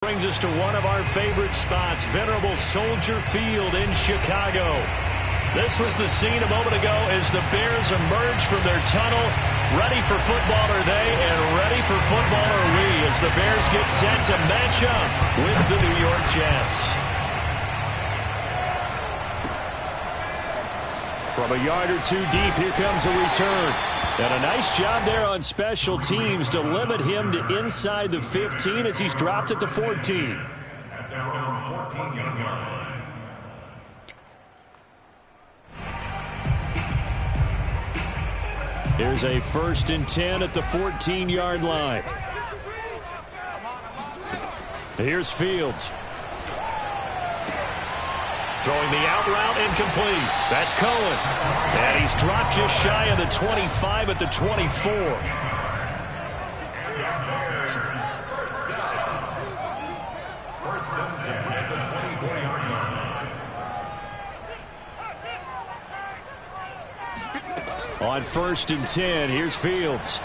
Brings us to one of our favorite spots, venerable Soldier Field in Chicago. This was the scene a moment ago as the Bears emerged from their tunnel. Ready for football are they, and ready for football are we, as the Bears get set to match up with the New York Jets. From a yard or two deep, here comes a return. And a nice job there on special teams to limit him to inside the 15 as he's dropped at the 14. Here's a 1st and 10 at the 14-yard line. Here's Fields. Throwing the out route, incomplete. That's Cohen. And he's dropped just shy of the 25 at the 24. On 1st and 10, here's Fields.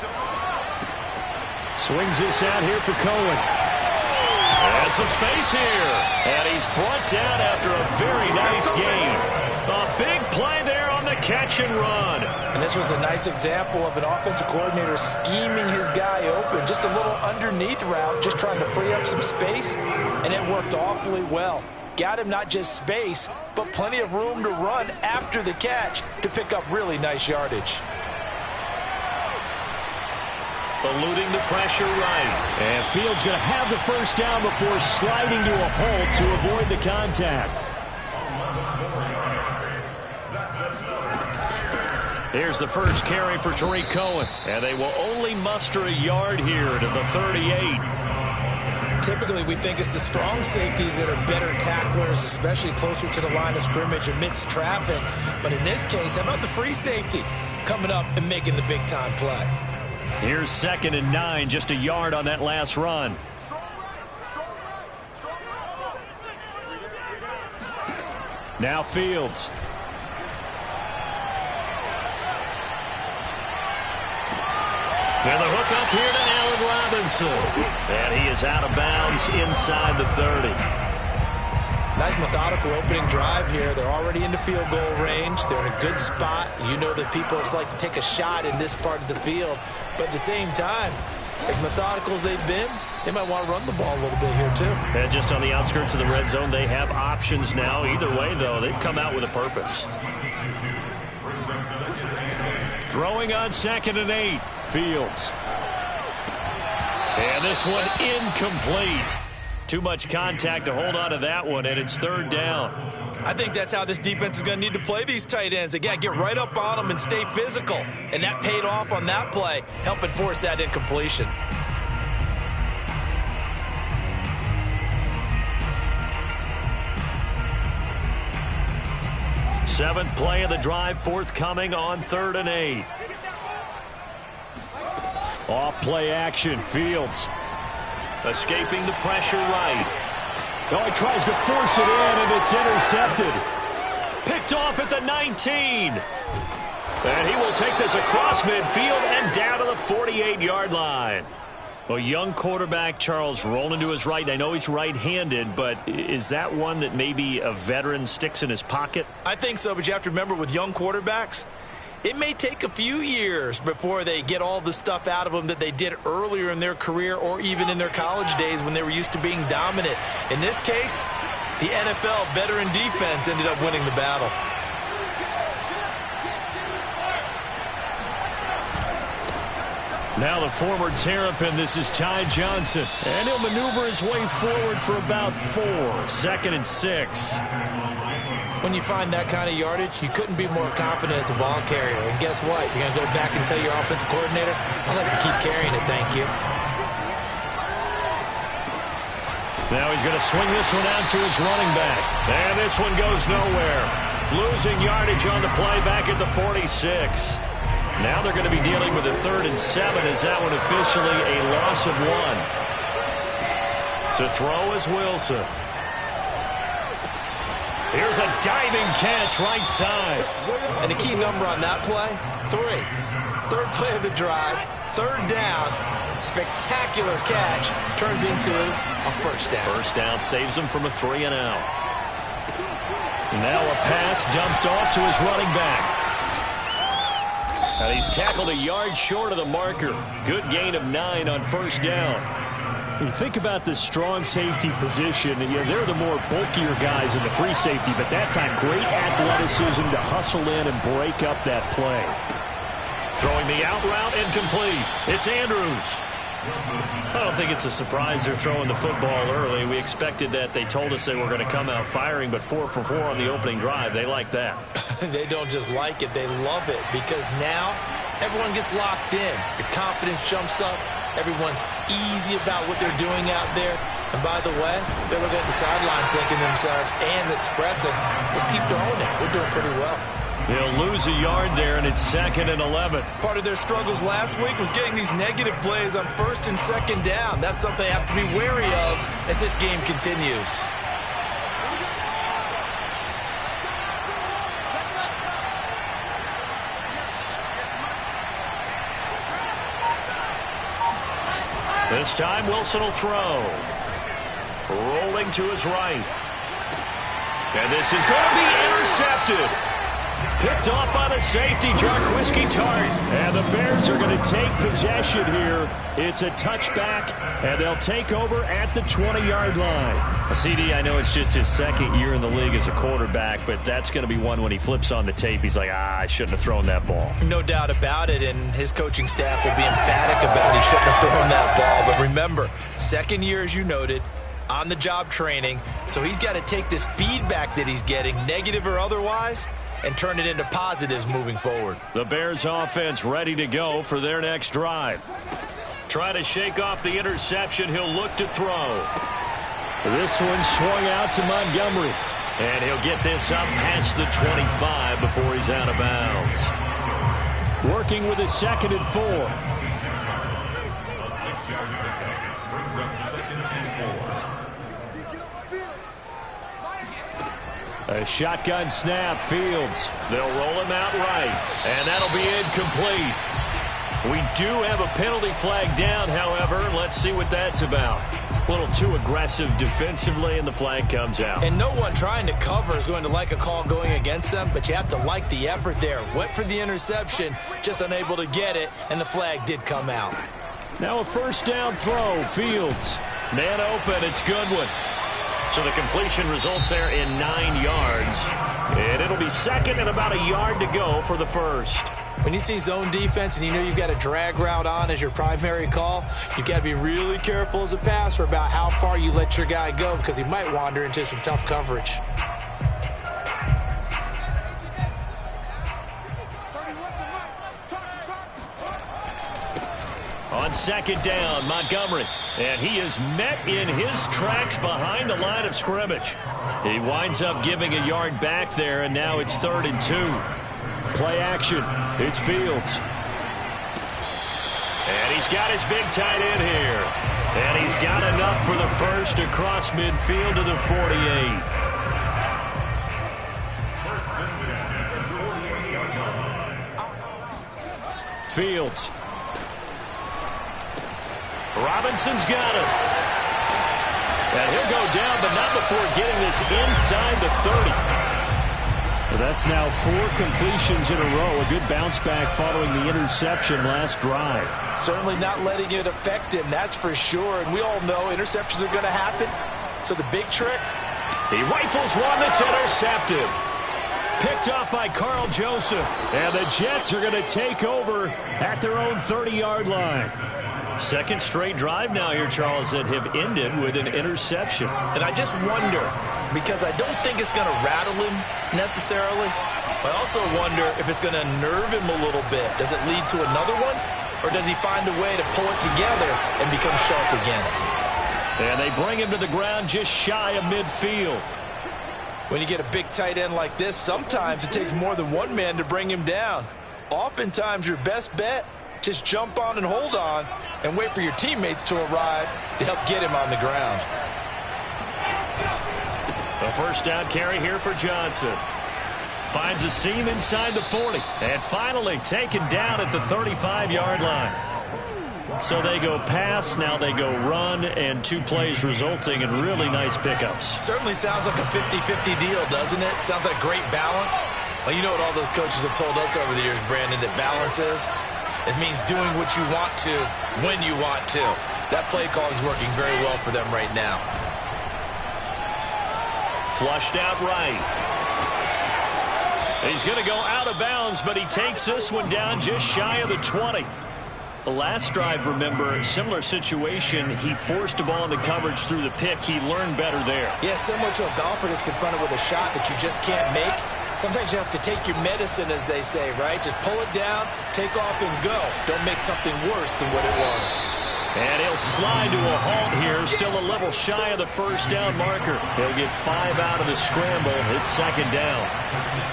Swings this out here for Cohen. And some space here. And he's brought down after a very nice game. A big play there on the catch and run. And this was a nice example of an offensive coordinator scheming his guy open. Just a little underneath route, just trying to free up some space. And it worked awfully well. Got him not just space, but plenty of room to run after the catch to pick up really nice yardage. Eluding the pressure right. And Fields going to have the first down before sliding to a halt to avoid the contact. Here's the first carry for Tariq Cohen. And they will only muster a yard here to the 38. Typically, we think it's the strong safeties that are better tacklers, especially closer to the line of scrimmage amidst traffic. But in this case, how about the free safety coming up and making the big-time play? Here's 2nd and 9, just a yard on that last run. Now Fields. And the hook up here to Allen Robinson. And he is out of bounds inside the 30. Nice methodical opening drive here. They're already into field goal range. They're in a good spot. You know that people like to take a shot in this part of the field. But at the same time, as methodical as they've been, they might want to run the ball a little bit here too. And just on the outskirts of the red zone, they have options now. Either way, though, they've come out with a purpose. Throwing on 2nd and 8. Fields. And this one incomplete. Too much contact to hold on to that one, and it's 3rd down. I think that's how this defense is going to need to play these tight ends. Again, get right up on them and stay physical. And that paid off on that play, helping force that incompletion. Seventh play of the drive forthcoming on 3rd and 8. Off play action. Fields. Escaping the pressure right. Oh, he tries to force it in, and it's intercepted. Picked off at the 19. And he will take this across midfield and down to the 48-yard line. Well, young quarterback Charles rolling to his right. I know he's right-handed, but is that one that maybe a veteran sticks in his pocket? I think so, but you have to remember with young quarterbacks, it may take a few years before they get all the stuff out of them that they did earlier in their career or even in their college days when they were used to being dominant. In this case, the NFL veteran defense ended up winning the battle. Now the former Terrapin, this is Ty Johnson. And he'll maneuver his way forward for about 4. 2nd and 6. When you find that kind of yardage, you couldn't be more confident as a ball carrier. And guess what? You're going to go back and tell your offensive coordinator, I'd like to keep carrying it, thank you. Now he's going to swing this one out to his running back. And this one goes nowhere. Losing yardage on the play back at the 46. Now they're going to be dealing with a 3rd and 7 as that one officially a loss of 1. To throw is Wilson. Here's a diving catch right side. And the key number on that play, 3. 3rd play of the drive, 3rd down. Spectacular catch turns into a first down. First down saves him from a 3-and-out. Now a pass dumped off to his running back. And he's tackled a yard short of the marker. Good gain of 9 on first down. When you think about the strong safety position, they're the more bulkier guys in the free safety, but that time great athleticism to hustle in and break up that play. Throwing the out route incomplete. It's Andrews. I don't think it's a surprise they're throwing the football early. We expected that. They told us they were going to come out firing, but 4 for 4 on the opening drive. They like that. They don't just like it, they love it, because now everyone gets locked in. Your confidence jumps up. Everyone's easy about what they're doing out there. And by the way, they're looking at the sidelines thinking to themselves and expressing, let's keep throwing it. We're doing pretty well. They'll lose a yard there, and it's 2nd and 11. Part of their struggles last week was getting these negative plays on 1st and 2nd down. That's something they have to be wary of as this game continues. This time Wilson will throw. Rolling to his right. And this is going to be intercepted. Picked off by the safety, Jarquiski Tart. And the Bears are going to take possession here. It's a touchback, and they'll take over at the 20-yard line. CD, I know it's just his 2nd year in the league as a quarterback, but that's going to be one when he flips on the tape. He's like, I shouldn't have thrown that ball. No doubt about it, and his coaching staff will be emphatic about he shouldn't have thrown that ball. But remember, 2nd year, as you noted, on-the-job training, so he's got to take this feedback that he's getting, negative or otherwise, and turn it into positives moving forward. The Bears offense ready to go for their next drive. Try to shake off the interception. He'll look to throw. This one swung out to Montgomery. And he'll get this up past the 25 before he's out of bounds. Working with his 2nd and 4. A 6-yard pickup brings up 2nd and 4. A shotgun snap, Fields. They'll roll him out right, and that'll be incomplete. We do have a penalty flag down, however. Let's see what that's about. A little too aggressive defensively, and the flag comes out. And no one trying to cover is going to like a call going against them, but you have to like the effort there. Went for the interception, just unable to get it, and the flag did come out. Now a first down throw, Fields. Man open, it's Goodwin. So the completion results there in 9 yards. And it'll be 2nd and about a yard to go for the first. When you see zone defense and you know you've got a drag route on as your primary call, you've got to be really careful as a passer about how far you let your guy go because he might wander into some tough coverage. On 2nd down, Montgomery. And he is met in his tracks behind the line of scrimmage. He winds up giving a yard back there, and now it's 3rd and 2. Play action. It's Fields. And he's got his big tight end here. And he's got enough for the first across midfield to the 48. Fields. Robinson's got him. And he'll go down, but not before getting this inside the 30. Well, that's now 4 completions in a row. A good bounce back following the interception last drive. Certainly not letting it affect him, that's for sure. And we all know interceptions are going to happen. So the big trick? He rifles one that's intercepted. Picked off by Carl Joseph. And the Jets are going to take over at their own 30-yard line. 2nd straight drive now here, Charles, that have ended with an interception. And I just wonder, because I don't think it's going to rattle him necessarily, but I also wonder if it's going to nerve him a little bit. Does it lead to another one, or does he find a way to pull it together and become sharp again? And they bring him to the ground just shy of midfield. When you get a big tight end like this, sometimes it takes more than one man to bring him down. Oftentimes your best bet, just jump on and hold on and wait for your teammates to arrive to help get him on the ground. A first down carry here for Johnson. Finds a seam inside the 40. And finally taken down at the 35-yard line. So they go pass, now they go run, and 2 plays resulting in really nice pickups. Certainly sounds like a 50-50 deal, doesn't it? Sounds like great balance. Well, you know what all those coaches have told us over the years, Brandon, that balance is? It means doing what you want to when you want to. That play calling is working very well for them right now. Flushed out right. He's going to go out of bounds, but he takes this one down just shy of the 20. The last drive, remember, similar situation. He forced a ball into coverage through the pick. He learned better there. Yeah, similar to a golfer that's confronted with a shot that you just can't make. Sometimes you have to take your medicine, as they say, right? Just pull it down, take off, and go. Don't make something worse than what it was. And he'll slide to a halt here, still a little shy of the first down marker. He'll get 5 out of the scramble. It's second down.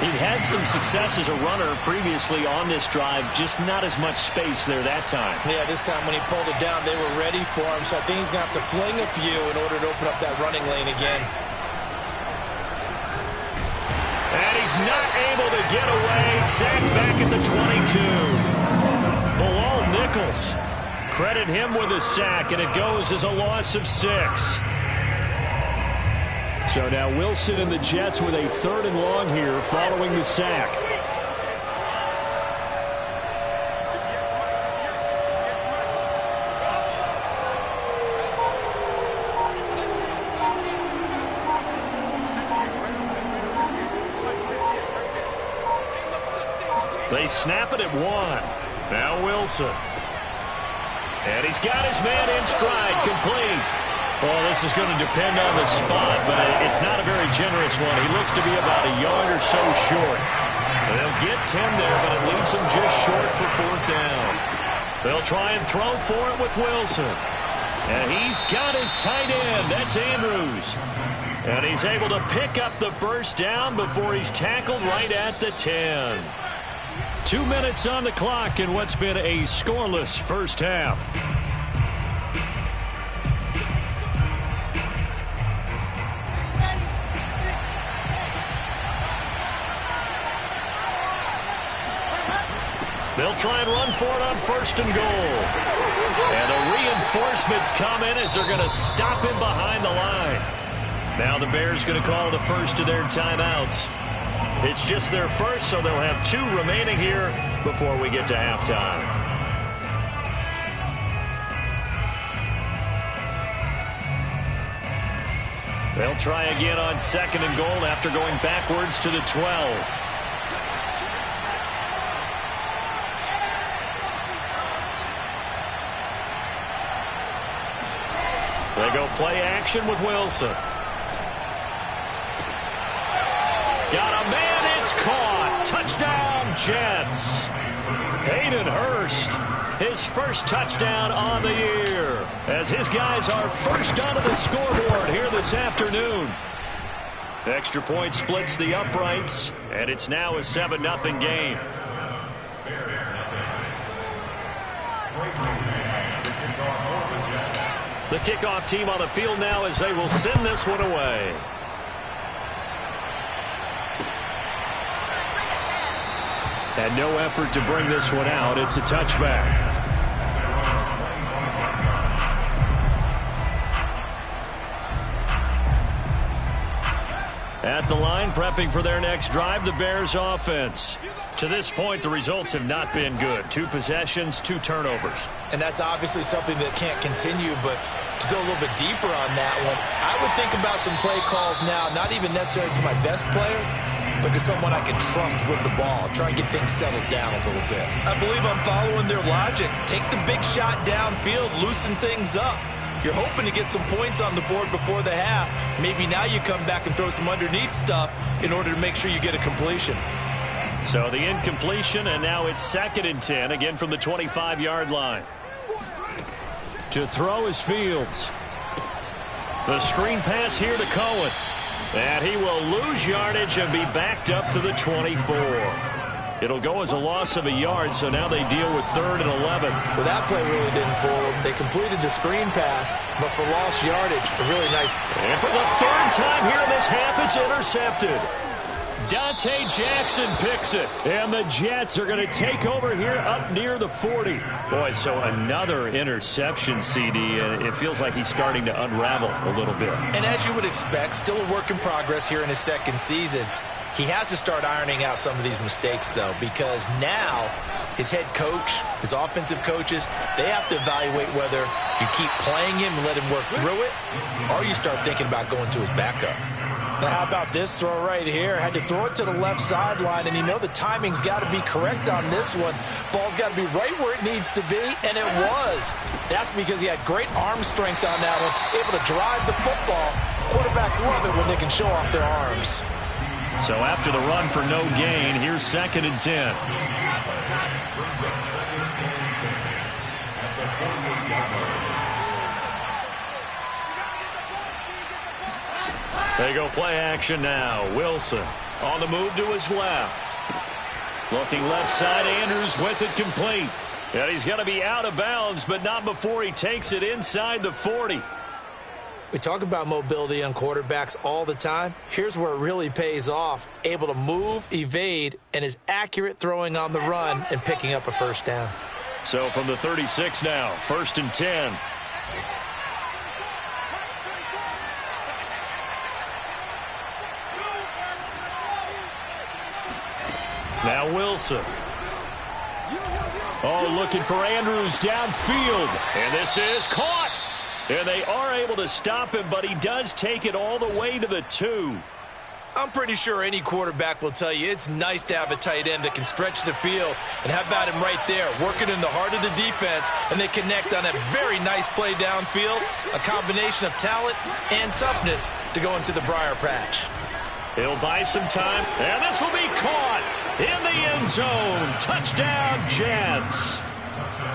He'd had some success as a runner previously on this drive, just not as much space there that time. Yeah, this time when he pulled it down, they were ready for him, so I think he's going to have to fling a few in order to open up that running lane again. And he's not able to get away. Sacked back at the 22. Bilal Nichols. Credit him with a sack, and it goes as a loss of 6. So now Wilson and the Jets with a 3rd and long here following the sack. They snap it at 1. Now Wilson. And he's got his man in stride, complete. Well, this is going to depend on the spot, but it's not a very generous one. He looks to be about a yard or so short. They'll get 10 there, but it leaves him just short for 4th down. They'll try and throw for it with Wilson. And he's got his tight end. That's Andrews. And he's able to pick up the first down before he's tackled right at the 10. 2 minutes on the clock in what's been a scoreless first half. They'll try and run for it on 1st and goal. And the reinforcements come in as they're going to stop him behind the line. Now the Bears going to call the first of their timeouts. It's just their first, so they'll have 2 remaining here before we get to halftime. They'll try again on 2nd and goal after going backwards to the 12. They go play action with Wilson. Got a man, it's caught. Touchdown, Jets. Hayden Hurst, his first touchdown on the year, as his guys are first onto the scoreboard here this afternoon. Extra point splits the uprights, and it's now a 7-0 game. The kickoff team on the field now as they will send this one away. And no effort to bring this one out. It's a touchback. At the line, prepping for their next drive, the Bears offense. To this point, the results have not been good. 2 possessions, 2 turnovers. And that's obviously something that can't continue, but to go a little bit deeper on that one, I would think about some play calls now, not even necessarily to my best player, but to someone I can trust with the ball. Try and get things settled down a little bit. I believe I'm following their logic. Take the big shot downfield, loosen things up. You're hoping to get some points on the board before the half. Maybe now you come back and throw some underneath stuff in order to make sure you get a completion. So the incompletion, and now it's 2nd and 10, again from the 25-yard line. To throw is Fields. The screen pass here to Cohen. And he will lose yardage and be backed up to the 24. It'll go as a loss of a yard, so now they deal with 3rd and 11. Well, that play really didn't fool them. They completed the screen pass, but for lost yardage, a really nice. And for the 3rd time here in this half, it's intercepted. Dante Jackson picks it. And the Jets are going to take over here up near the 40. Boy, so another interception, CD, and it feels like he's starting to unravel a little bit. And as you would expect, still a work in progress here in his second season. He has to start ironing out some of these mistakes, though, because now his head coach, his offensive coaches, they have to evaluate whether you keep playing him and let him work through it, or you start thinking about going to his backup. Now, how about this throw right here? Had to throw it to the left sideline, and you know the timing's got to be correct on this one. Ball's got to be right where it needs to be, and it was. That's because he had great arm strength on that one, able to drive the football. Quarterbacks love it when they can show off their arms. So after the run for no gain, here's 2nd and 10. They go play action now. Wilson on the move to his left. Looking left side, Andrews with it complete. And he's going to be out of bounds, but not before he takes it inside the 40. We talk about mobility on quarterbacks all the time. Here's where it really pays off. Able to move, evade, and is accurate throwing on the run and picking up a first down. So from the 36 now, 1st and 10. Now Wilson. Oh, looking for Andrews downfield. And this is caught. And they are able to stop him, but he does take it all the way to the 2. I'm pretty sure any quarterback will tell you it's nice to have a tight end that can stretch the field. And how about him right there, working in the heart of the defense, and they connect on a very nice play downfield, a combination of talent and toughness to go into the briar patch. He'll buy some time, and this will be caught in the end zone. Touchdown, Jets.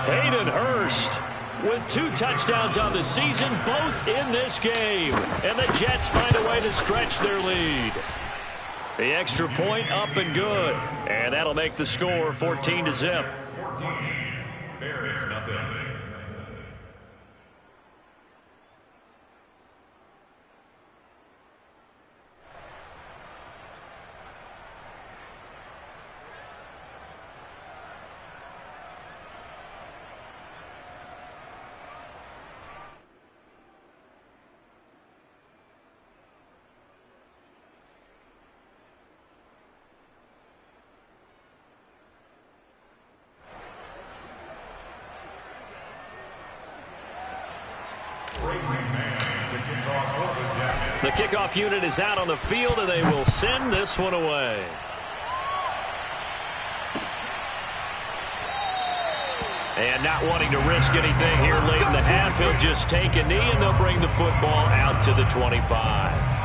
Hayden Hurst with 2 touchdowns on the season, both in this game. And the Jets find a way to stretch their lead. The extra point up and good. And that'll make the score 14-0. 14. Bears nothing. The kickoff unit is out on the field, and they will send this one away. And not wanting to risk anything here late in the half, he'll just take a knee, and they'll bring the football out to the 25.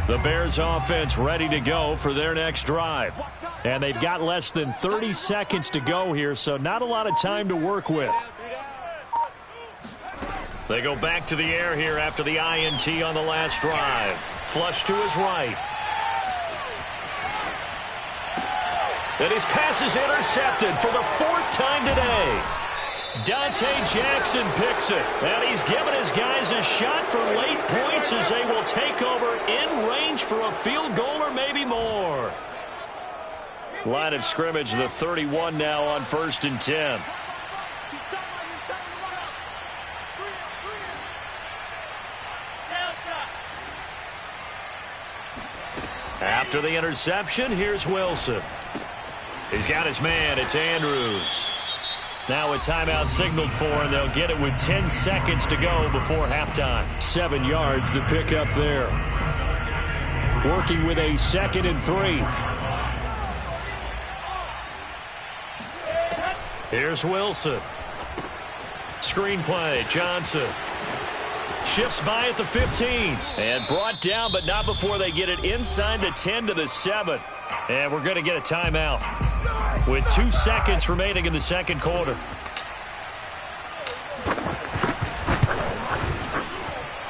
The Bears offense ready to go for their next drive. And they've got less than 30 seconds to go here, so not a lot of time to work with. They go back to the air here after the INT on the last drive. Flush to his right. And his pass is intercepted for the 4th time today. Dante Jackson picks it. And he's given his guys a shot for late points as they will take over in range for a field goal or maybe more. Line of scrimmage, the 31 now on 1st and 10. After the interception, here's Wilson. He's got his man. It's Andrews. Now a timeout signaled for, and they'll get it with 10 seconds to go before halftime. 7 yards the pickup there. Working with a 2nd and 3. Here's Wilson. Screen play, Johnson. Shifts by at the 15. And brought down, but not before they get it inside the 10 to the 7. And we're going to get a timeout with 2 seconds remaining in the second quarter.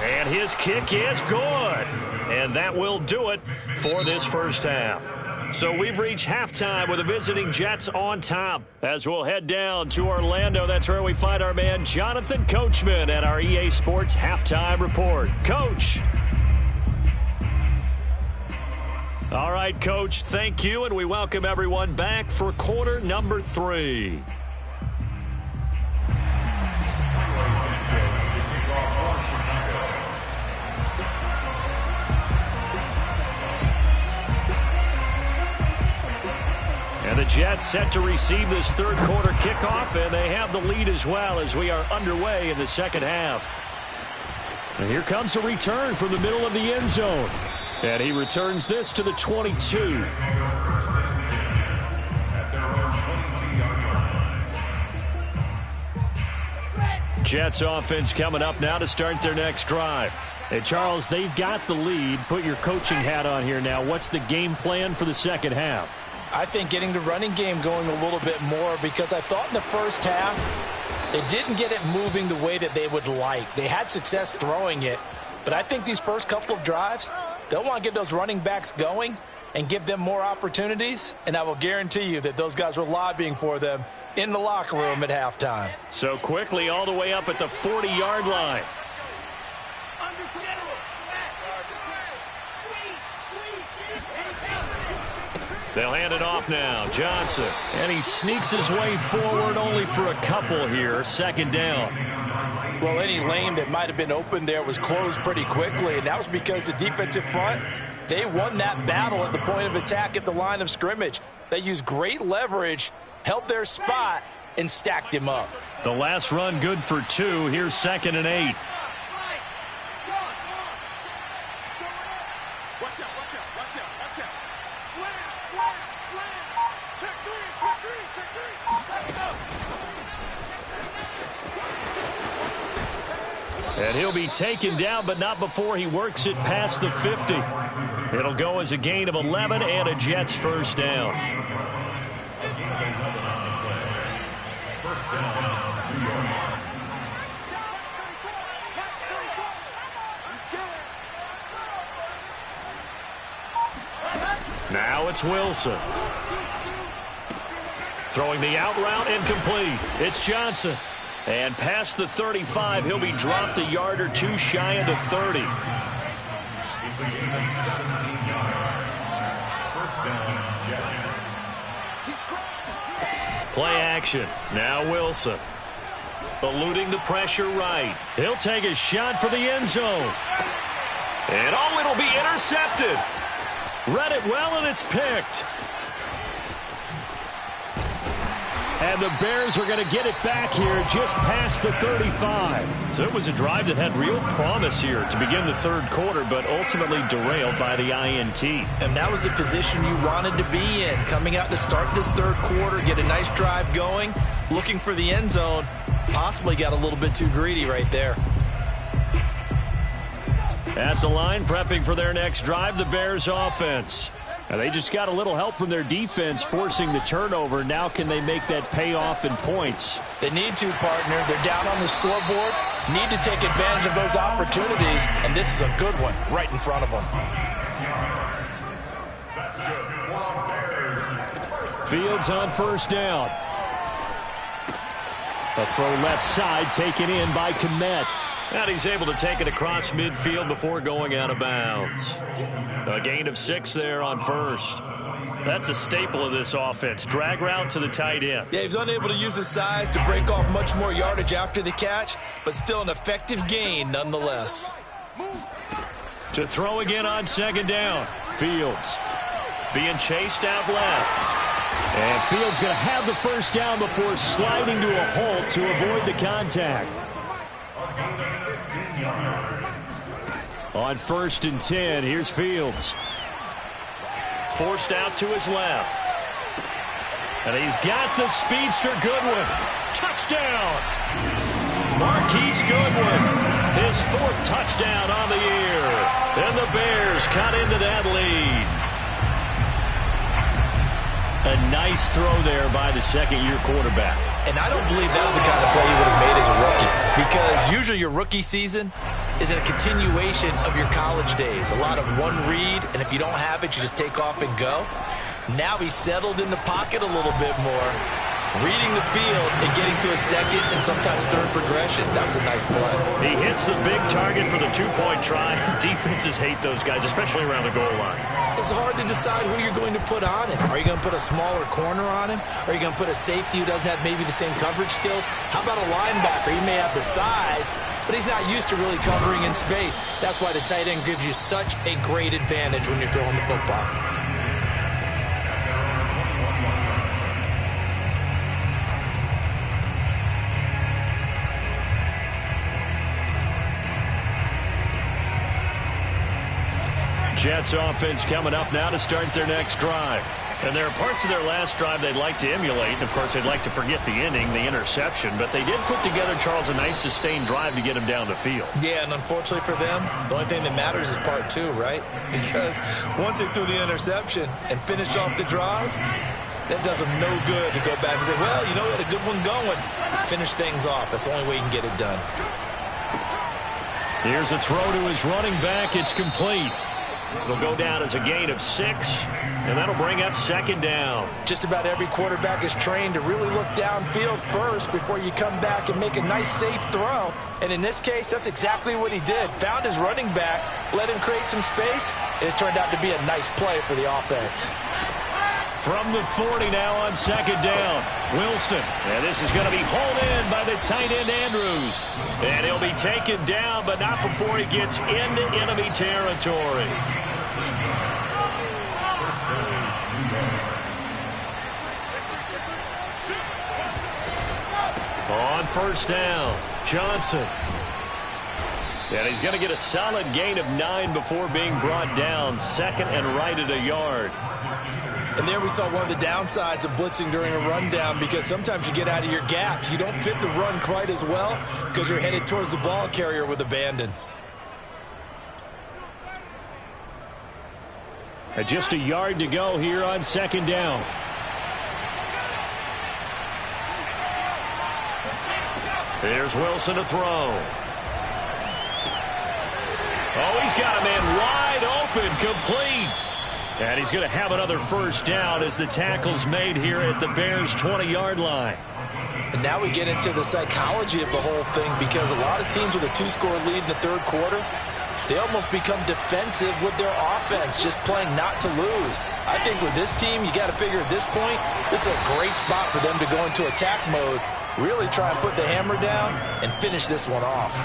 And his kick is good. And that will do it for this first half. So we've reached halftime with the visiting Jets on top. As we'll head down to Orlando, that's where we find our man Jonathan Coachman at our EA Sports Halftime Report. Coach. All right, Coach, thank you, and we welcome everyone back for quarter number 3. And the Jets set to receive this third quarter kickoff, and they have the lead as well as we are underway in the second half. And here comes a return from the middle of the end zone. And he returns this to the 22. Jets offense coming up now to start their next drive. Hey, Charles, they've got the lead. Put your coaching hat on here now. What's the game plan for the second half? I think getting the running game going a little bit more, because I thought in the first half they didn't get it moving the way that they would like. They had success throwing it, but I think these first couple of drives, they'll want to get those running backs going and give them more opportunities, and I will guarantee you that those guys were lobbying for them in the locker room at halftime. So quickly all the way up at the 40-yard line. They'll hand it off now. Johnson. And he sneaks his way forward only for a couple here. Second down. Well, any lane that might have been open there was closed pretty quickly, and that was because the defensive front, they won that battle at the point of attack at the line of scrimmage. They used great leverage, held their spot, and stacked him up. The last run good for 2. Here's 2nd and 8. And he'll be taken down, but not before he works it past the 50. It'll go as a gain of 11 and a Jets first down. Now it's Wilson. Throwing the out route incomplete. It's Johnson. And past the 35, he'll be dropped a yard or 2 shy of the 30. It's a gain of 17 yards. First down, Jets. Play action. Now Wilson. Eluding the pressure right. He'll take a shot for the end zone. And oh, it'll be intercepted. Read it well, and it's picked. And the Bears are going to get it back here just past the 35. So it was a drive that had real promise here to begin the third quarter, but ultimately derailed by the INT. And that was the position you wanted to be in, coming out to start this third quarter, get a nice drive going, looking for the end zone. Possibly got a little bit too greedy right there. At the line, prepping for their next drive, the Bears offense. And they just got a little help from their defense forcing the turnover. Now can they make that pay off in points? They need to, partner. They're down on the scoreboard. Need to take advantage of those opportunities, and this is a good one right in front of them. Fields on first down. A throw left side taken in by Kmet. And he's able to take it across midfield before going out of bounds. A gain of 6 there on first. That's a staple of this offense. Drag route to the tight end. Yeah, he's unable to use his size to break off much more yardage after the catch, but still an effective gain nonetheless. To throw again on second down. Fields being chased out left. And Fields going to have the first down before sliding to a halt to avoid the contact. On 1st and 10, here's Fields. Forced out to his left. And he's got the speedster Goodwin. Touchdown! Marquise Goodwin, his 4th touchdown on the year. And the Bears cut into that lead. A nice throw there by the second-year quarterback. And I don't believe that was the kind of play he would have made as a rookie, because usually your rookie season is a continuation of your college days. A lot of one read, and if you don't have it, you just take off and go. Now he's settled in the pocket a little bit more, reading the field and getting to a second and sometimes third progression. That was a nice play. He hits the big target for the 2-point try. Defenses hate those guys, especially around the goal line. It's hard to decide who you're going to put on him. Are you going to put a smaller corner on him? Are you going to put a safety who doesn't have maybe the same coverage skills? How about a linebacker? He may have the size, but he's not used to really covering in space. That's why the tight end gives you such a great advantage when you're throwing the football. Jets offense coming up now to start their next drive. And there are parts of their last drive they'd like to emulate. And, of course, they'd like to forget the ending, the interception. But they did put together, Charles, a nice sustained drive to get him down the field. Yeah, and unfortunately for them, the only thing that matters is part 2, right? Because once they threw the interception and finished off the drive, that does them no good to go back and say, well, you know, we had a good one going. Finish things off. That's the only way you can get it done. Here's a throw to his running back. It's complete. It'll go down as a gain of 6, and that'll bring up second down. Just about every quarterback is trained to really look downfield first before you come back and make a nice, safe throw. And in this case, that's exactly what he did. Found his running back, let him create some space, and it turned out to be a nice play for the offense. From the 40 now on second down. Wilson. And this is going to be hauled in by the tight end Andrews. And he'll be taken down, but not before he gets into enemy territory. On first down, Johnson. And he's going to get a solid gain of 9 before being brought down. Second and right at a yard. And there we saw one of the downsides of blitzing during a rundown, because sometimes you get out of your gaps. You don't fit the run quite as well because you're headed towards the ball carrier with abandon. And just a yard to go here on second down. There's Wilson to throw. Oh, he's got a man wide open, complete. And he's going to have another first down as the tackle's made here at the Bears' 20-yard line. And now we get into the psychology of the whole thing, because a lot of teams with a 2-score lead in the third quarter, they almost become defensive with their offense, just playing not to lose. I think with this team, you got to figure at this point, this is a great spot for them to go into attack mode, really try and put the hammer down and finish this one off.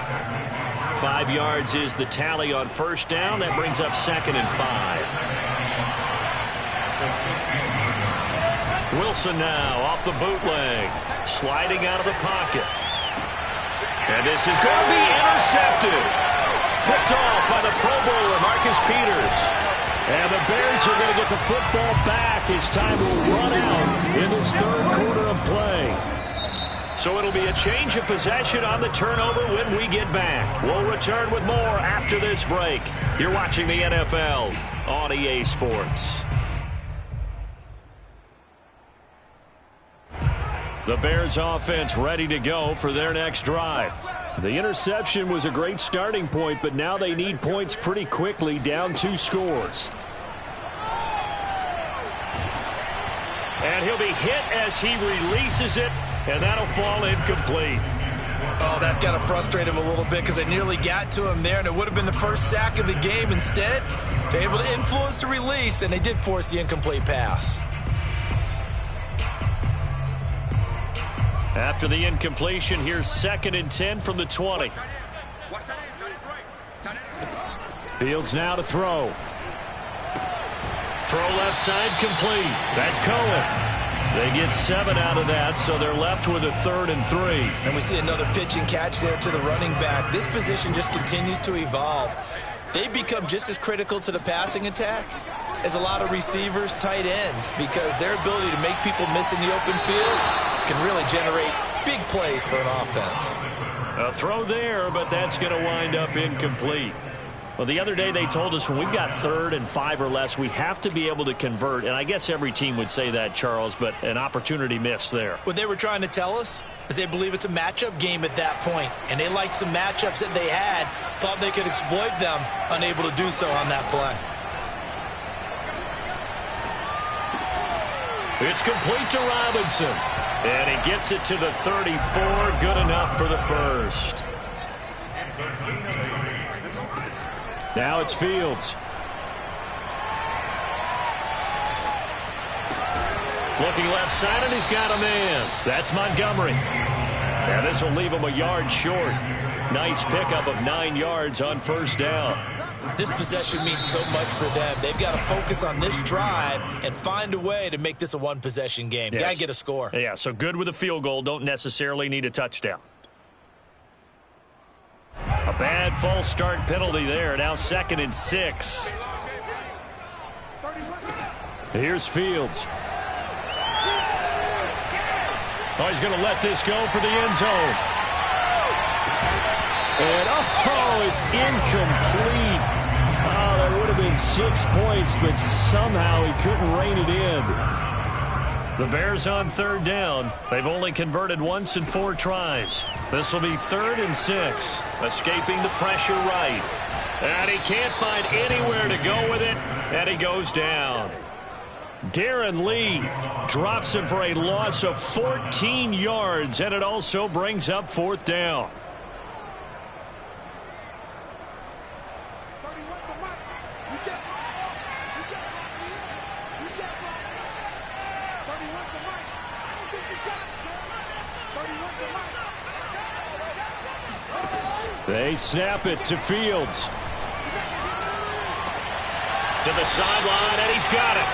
5 yards is the tally on first down. That brings up second and 5. Wilson now off the bootleg, sliding out of the pocket. And this is going to be intercepted. Picked off by the Pro Bowler, Marcus Peters. And the Bears are going to get the football back as time will run out in this third quarter of play. So it'll be a change of possession on the turnover when we get back. We'll return with more after this break. You're watching the NFL on EA Sports. The Bears offense ready to go for their next drive. The interception was a great starting point, but now they need points pretty quickly, down 2 scores. And he'll be hit as he releases it, and that'll fall incomplete. Oh, that's got to frustrate him a little bit, because they nearly got to him there, and it would have been the first sack of the game. Instead, They're able to influence the release, and they did force the incomplete pass. After the incompletion, here's 2nd and 10 from the 20. Fields now to throw. Throw left side complete. That's Cohen. They get 7 out of that, so they're left with a 3rd and 3. And we see another pitch and catch there to the running back. This position just continues to evolve. They become just as critical to the passing attack as a lot of receivers, tight ends, because their ability to make people miss in the open field can really generate big plays for an offense. A throw there, but that's going to wind up incomplete. Well, the other day they told us when we've got 3rd and 5 or less, we have to be able to convert. And I guess every team would say that, Charles, but an opportunity missed there. What they were trying to tell us is they believe it's a matchup game at that point. And they liked some matchups that they had, thought they could exploit them, unable to do so on that play. It's complete to Robinson. And he gets it to the 34. Good enough for the first. Now it's Fields. Looking left side, and he's got a man. That's Montgomery. And this will leave him a yard short. Nice pickup of 9 yards on 1st down. This possession means so much for them. They've got to focus on this drive and find a way to make this a one-possession game. Yes. Got to get a score. Yeah, so good with a field goal. Don't necessarily need a touchdown. A bad false start penalty there. Now 2nd and 6. Here's Fields. Oh, he's going to let this go for the end zone. And, oh, it's incomplete. Oh, that would have been 6 points, but somehow he couldn't rein it in. The Bears on 3rd down. They've only converted once in 4 tries. This will be 3rd and 6. Escaping the pressure right. And he can't find anywhere to go with it. And he goes down. Darren Lee drops him for a loss of 14 yards. And it also brings up 4th down. They snap it to Fields. To the sideline, and he's got it.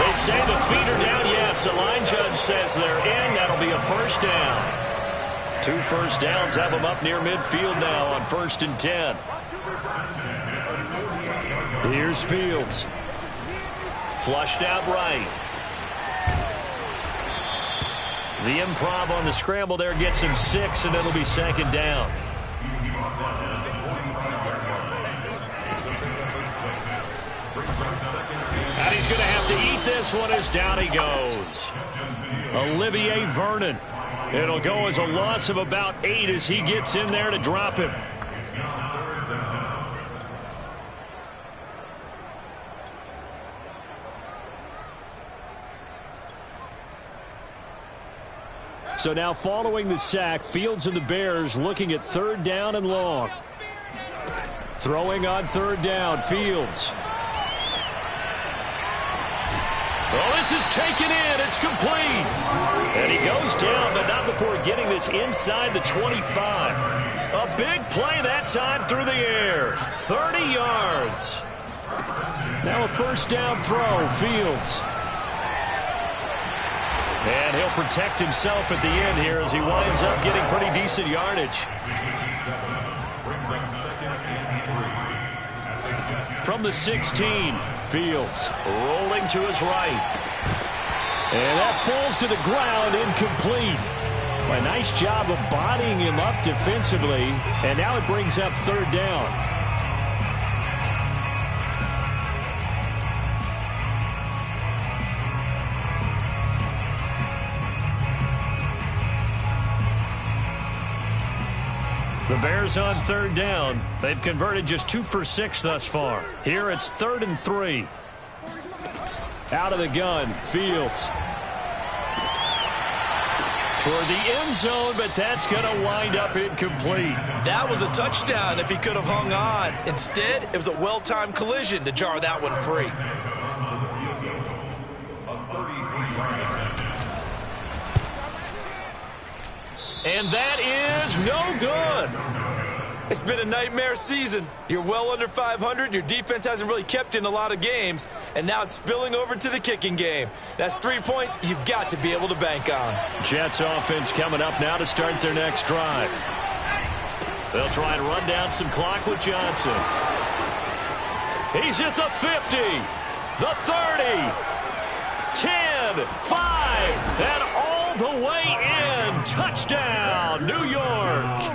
They say the feet are down. Yes, the line judge says they're in. That'll be a 1st down. 2 first downs have them up near midfield now on 1st and 10. Here's Fields. Flushed out right. The improv on the scramble there gets him 6, and it'll be 2nd down. And he's going to have to eat this one as down he goes. Olivier Vernon. It'll go as a loss of about 8 as he gets in there to drop him. So now following the sack, Fields and the Bears looking at 3rd down and long. Throwing on 3rd down, Fields. Oh, this is taken in. It's complete. And he goes down, but not before getting this inside the 25. A big play that time through the air. 30 yards. Now a 1st down throw, Fields. And he'll protect himself at the end here as he winds up getting pretty decent yardage. From the 16, Fields rolling to his right. And that falls to the ground, incomplete. A nice job of bodying him up defensively. And now it brings up 3rd down. The Bears on 3rd down. They've converted just 2 for 6 thus far. Here it's 3rd and 3. Out of the gun, Fields. toward the end zone, but that's going to wind up incomplete. That was a touchdown if he could have hung on. Instead, it was a well-timed collision to jar that one free. And that is no good. It's been a nightmare season. You're well under 500. Your defense hasn't really kept you in a lot of games. And now it's spilling over to the kicking game. That's 3 points you've got to be able to bank on. Jets offense coming up now to start their next drive. They'll try and run down some clock with Johnson. He's at the 50, the 30, 10, 5, and all the way in. Touchdown, New York.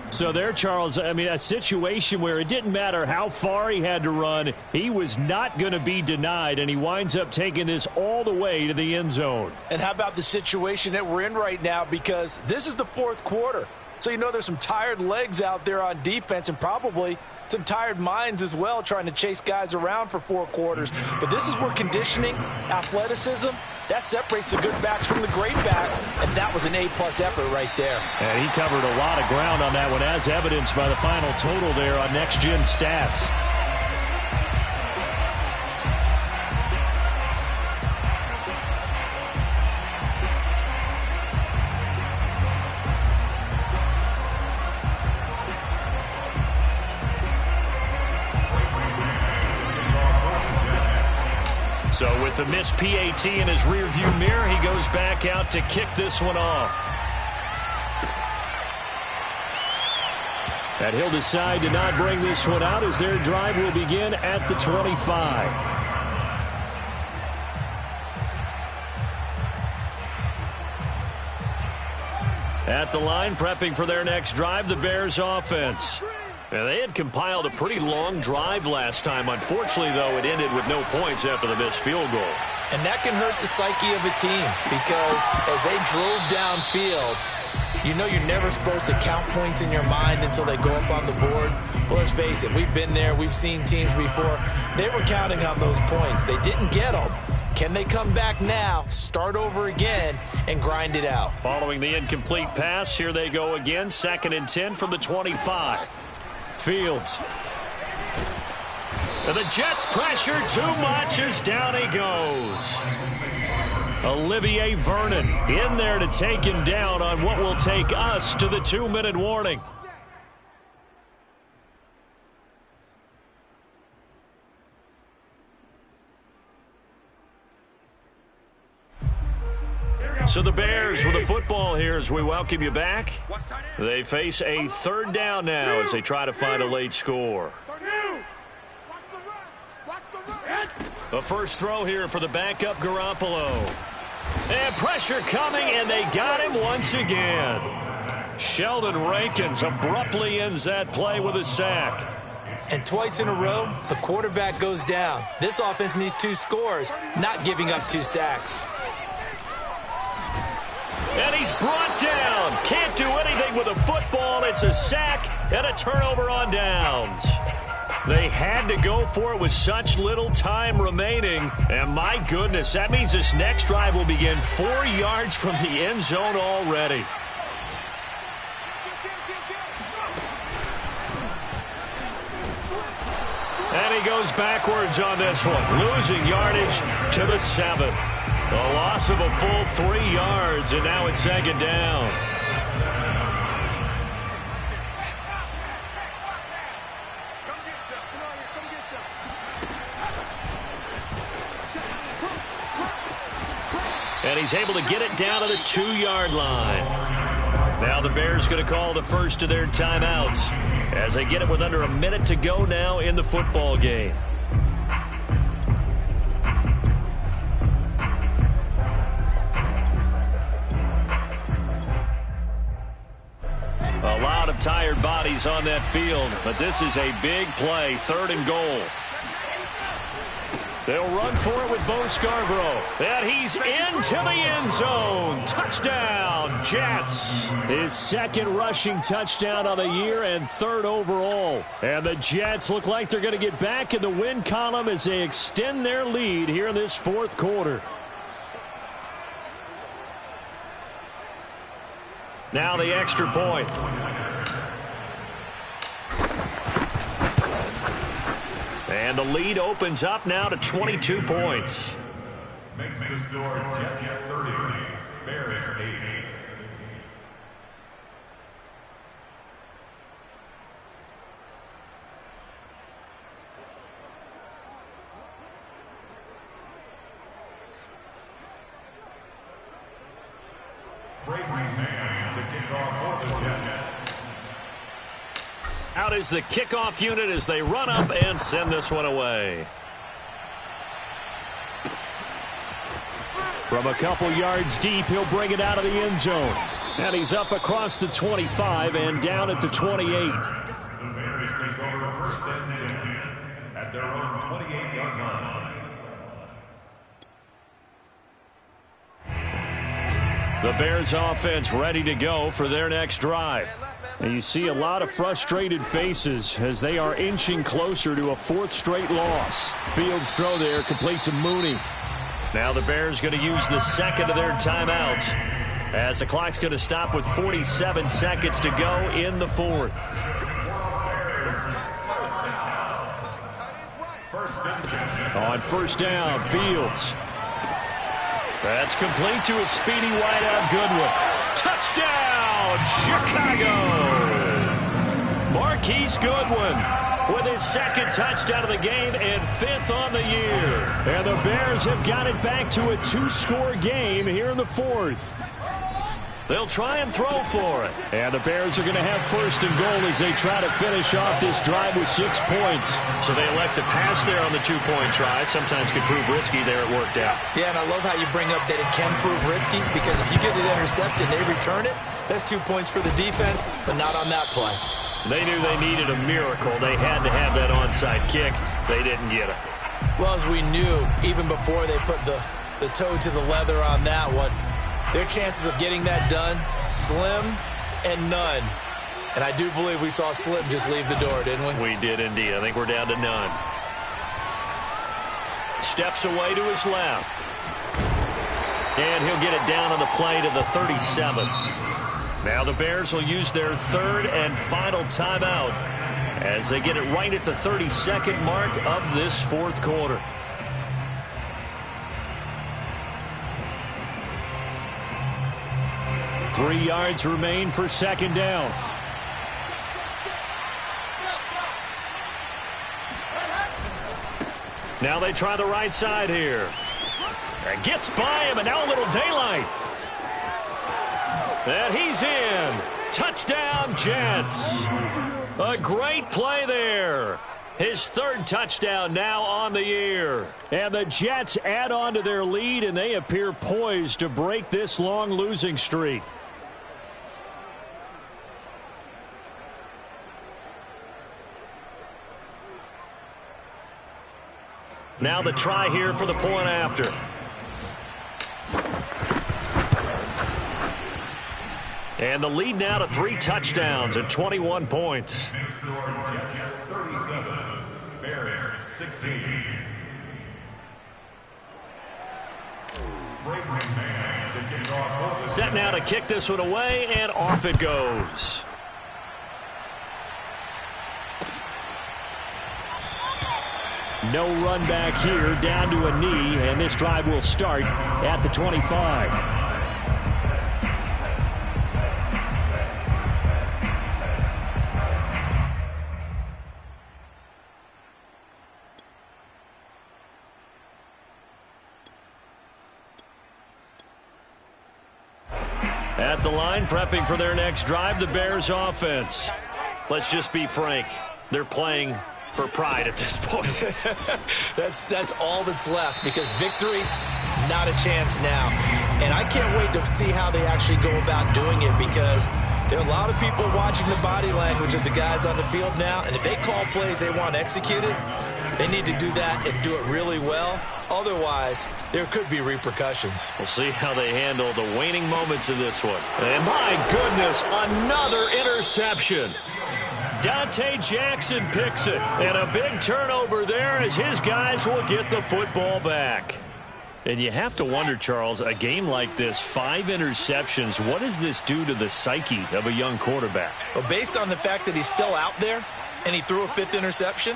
So there, Charles, I mean, a situation where it didn't matter how far he had to run, he was not going to be denied, and he winds up taking this all the way to the end zone. And how about the situation that we're in right now, because this is the fourth quarter. So you know there's some tired legs out there on defense and probably some tired minds as well trying to chase guys around for 4 quarters. But this is where conditioning, athleticism, that separates the good backs from the great backs, and that was an A-plus effort right there. And he covered a lot of ground on that one, as evidenced by the final total there on Next Gen Stats. So with the missed PAT in his rearview mirror, he goes back out to kick this one off. And he'll decide to not bring this one out as their drive will begin at the 25. At the line, prepping for their next drive, the Bears offense. Now, they had compiled a pretty long drive last time. Unfortunately, though, it ended with no points after the missed field goal. And that can hurt the psyche of a team because as they drove downfield, you know you're never supposed to count points in your mind until they go up on the board. But let's face it, we've been there. We've seen teams before. They were counting on those points. They didn't get them. Can they come back now, start over again, and grind it out? Following the incomplete pass, here they go again. 2nd and 10 from the 25. Fields. And the Jets pressure too much as down he goes. Olivier Vernon in there to take him down on what will take us to the 2-minute warning. So the Bears with the football here as we welcome you back. They face a 3rd down now as they try to find a late score. The first throw here for the backup Garoppolo. And pressure coming, and they got him once again. Sheldon Rankins abruptly ends that play with a sack. And twice in a row, the quarterback goes down. This offense needs 2 scores, not giving up 2 sacks. And he's brought down. Can't do anything with a football. It's a sack and a turnover on downs. They had to go for it with such little time remaining. And my goodness, that means this next drive will begin 4 yards from the end zone already. And he goes backwards on this one, losing yardage to the 7. A loss of a full 3 yards, and now it's 2nd down. And he's able to get it down to the 2-yard line. Now the Bears going to call the first of their timeouts as they get it with under a minute to go now in the football game. A lot of tired bodies on that field, but this is a big play, 3rd and goal. They'll run for it with Bo Scarborough. And he's into the end zone. Touchdown, Jets. His 2nd rushing touchdown of the year and 3rd overall. And the Jets look like they're going to get back in the win column as they extend their lead here in this 4th quarter. Now the extra point. And the lead opens up now to 22 points. Makes the score Jets 30, Bears 8. Out is the kickoff unit as they run up and send this one away. From a couple yards deep, he'll bring it out of the end zone. And he's up across the 25 and down at the 28. The Bears take over first and 10 at their own 28-yard line. The Bears offense ready to go for their next drive. And you see a lot of frustrated faces as they are inching closer to a fourth straight loss. Fields throw there, complete to Mooney. Now the Bears going to use the second of their timeouts as the clock's going to stop with 47 seconds to go in the fourth. On first down, Fields. That's complete to a speedy wideout Goodwin. Touchdown, Chicago! Marquise Goodwin with his second touchdown of the game and fifth on the year. And the Bears have got it back to a two-score game here in the fourth. They'll try and throw for it. And the Bears are going to have first and goal as they try to finish off this drive with 6 points. So they elect to pass there on the two-point try. Sometimes could prove risky. There it worked out. Yeah, and I love how you bring up that it can prove risky, because if you get it intercepted and they return it, that's 2 points for the defense, but not on that play. They knew they needed a miracle. They had to have that onside kick. They didn't get it. Well, as we knew, even before they put the toe to the leather on that one, their chances of getting that done, slim and none. And I do believe we saw Slim just leave the door, didn't we? We did indeed. I think we're down to none. Steps away to his left. And he'll get it down on the play to the 37. Now the Bears will use their third and final timeout as they get it right at the 32nd mark of this fourth quarter. Three yards remain for second down. Now they try the right side here. And gets by him, and now a little daylight. And he's in. Touchdown, Jets. A great play there. His third touchdown now on the year. And the Jets add on to their lead, and they appear poised to break this long losing streak. Now the try here for the point after. And the lead now to 3 touchdowns and 21 points. 37, Bears 16. Set now to kick this one away, and off it goes. No run back here, down to a knee, and this drive will start at the 25. At the line, prepping for their next drive, the Bears offense. Let's just be frank. They're playing for pride at this point. That's all that's left, because victory, not a chance now. And I can't wait to see how they actually go about doing it, because there are a lot of people watching the body language of the guys on the field now, and if they call plays they want executed, they need to do that and do it really well. Otherwise, there could be repercussions. We'll see how they handle the waning moments of this one. And my goodness, another interception. Dante Jackson picks it. And a big turnover there as his guys will get the football back. And you have to wonder, Charles, a game like this, 5 interceptions, what does this do to the psyche of a young quarterback? Well, based on the fact that he's still out there and he threw a 5th interception,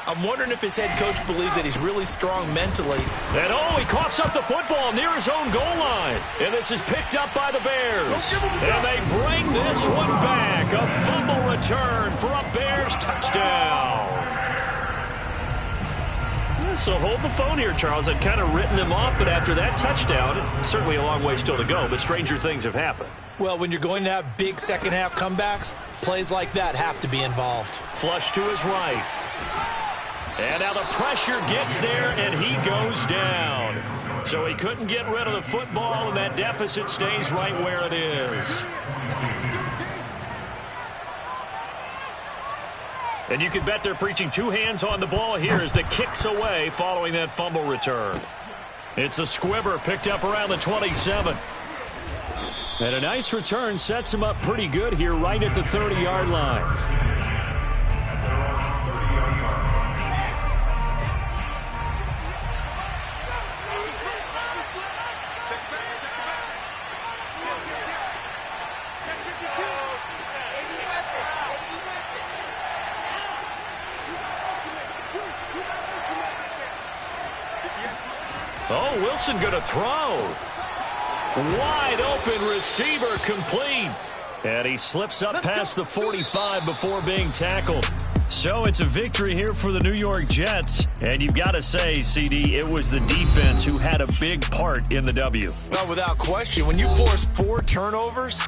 I'm wondering if his head coach believes that he's really strong mentally. And he coughs up the football near his own goal line. And this is picked up by the Bears. And they bring this one back. A fumble return for a Bears touchdown. So hold the phone here, Charles. I'd kind of written them off, but after that touchdown, certainly a long way still to go, but stranger things have happened. Well, when you're going to have big second-half comebacks, plays like that have to be involved. Flush to his right. And now the pressure gets there, and he goes down. So he couldn't get rid of the football, and that deficit stays right where it is. And you can bet they're preaching 2 hands on the ball here as the kick's away following that fumble return. It's a squibber picked up around the 27. And a nice return sets him up pretty good here right at the 30-yard line. Oh, Wilson going to throw. Wide open receiver complete. And he slips up past the 45 before being tackled. So it's a victory here for the New York Jets. And you've got to say, CD, it was the defense who had a big part in the W. Well, without question, when you force 4 turnovers,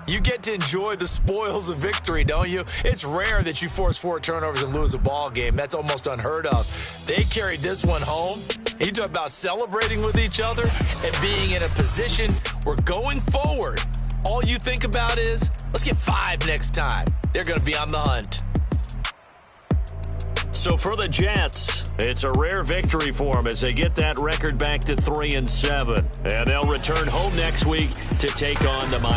you get to enjoy the spoils of victory, don't you? It's rare that you force 4 turnovers and lose a ball game. That's almost unheard of. They carried this one home. You talk about celebrating with each other and being in a position where going forward, all you think about is, let's get 5 next time. They're going to be on the hunt. So for the Jets, it's a rare victory for them as they get that record back to 3-7. And they'll return home next week to take on the Miami.